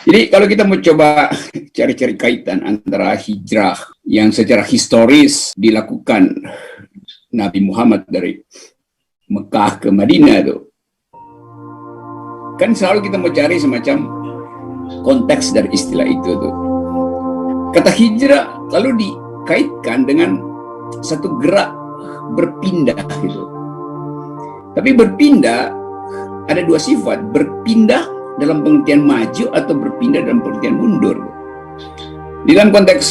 Jadi kalau kita mau coba cari-cari kaitan antara hijrah yang secara historis dilakukan Nabi Muhammad dari Mekah ke Madinah itu, kan selalu kita mau cari semacam konteks dari istilah itu tuh. Kata hijrah lalu dikaitkan dengan satu gerak berpindah gitu. Tapi berpindah ada dua sifat, berpindah dalam pengertian maju atau berpindah dalam pengertian mundur. Di dalam konteks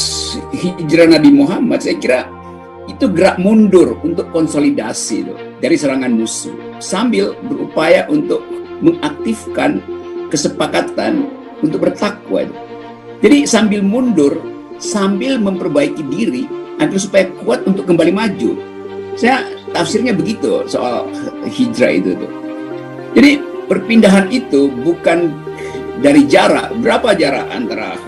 hijrah Nabi Muhammad, saya kira itu gerak mundur untuk konsolidasi itu, dari serangan musuh, sambil berupaya untuk mengaktifkan kesepakatan untuk bertakwa itu. Jadi sambil mundur, sambil memperbaiki diri agar supaya kuat untuk kembali maju. Saya tafsirnya begitu soal hijrah itu tuh. Jadi perpindahan itu bukan dari jarak, berapa jarak antara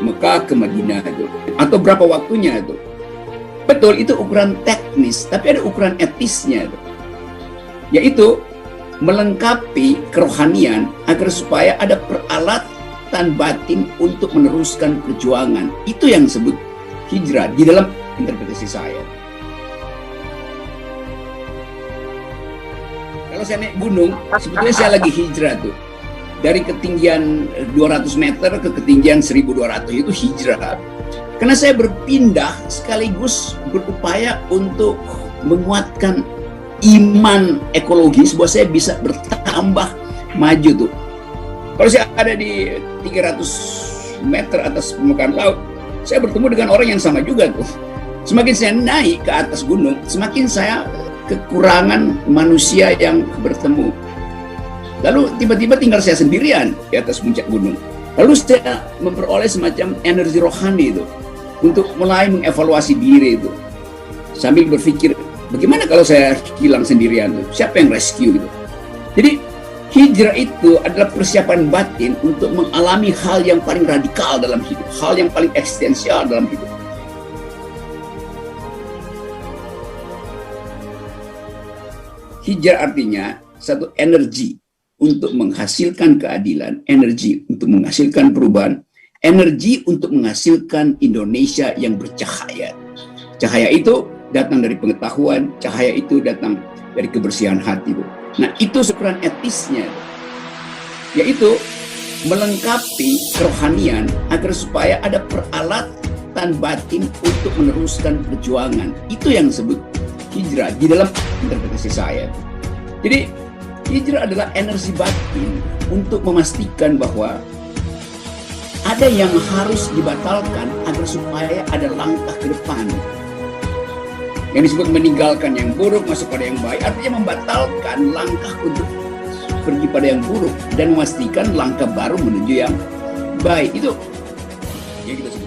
Mekah ke Madinah itu, atau berapa waktunya itu. Betul, itu ukuran teknis, tapi ada ukuran etisnya itu. Yaitu melengkapi kerohanian agar supaya ada peralatan batin untuk meneruskan perjuangan. Itu yang disebut hijrah di dalam interpretasi saya. Kalau saya naik gunung, sebetulnya saya lagi hijrah tuh. Dari ketinggian 200 meter ke ketinggian 1200 itu hijrah. Karena saya berpindah sekaligus berupaya untuk menguatkan iman ekologis bahwa saya bisa bertambah maju tuh. Kalau saya ada di 300 meter atas permukaan laut, saya bertemu dengan orang yang sama juga tuh. Semakin saya naik ke atas gunung, semakin saya kekurangan manusia yang bertemu. Lalu tiba-tiba tinggal saya sendirian di atas puncak gunung. Lalu saya memperoleh semacam energi rohani itu untuk mulai mengevaluasi diri itu. Sambil berpikir, bagaimana kalau saya hilang sendirian? Siapa yang rescue gitu? Jadi hijrah itu adalah persiapan batin untuk mengalami hal yang paling radikal dalam hidup, hal yang paling eksistensial dalam hidup. Hijrah artinya satu energi untuk menghasilkan keadilan, energi untuk menghasilkan perubahan, energi untuk menghasilkan Indonesia yang bercahaya. Cahaya itu datang dari pengetahuan, cahaya itu datang dari kebersihan hati. Nah, itu ukuran etisnya, yaitu melengkapi kerohanian agar supaya ada peralatan batin untuk meneruskan perjuangan. Itu yang disebut hijrah di dalam interpretasi saya. Jadi hijrah adalah energi batin untuk memastikan bahwa ada yang harus dibatalkan agar supaya ada langkah ke depan. Yang disebut meninggalkan yang buruk masuk pada yang baik, artinya membatalkan langkah untuk pergi pada yang buruk dan memastikan langkah baru menuju yang baik. Itu yang kita sebut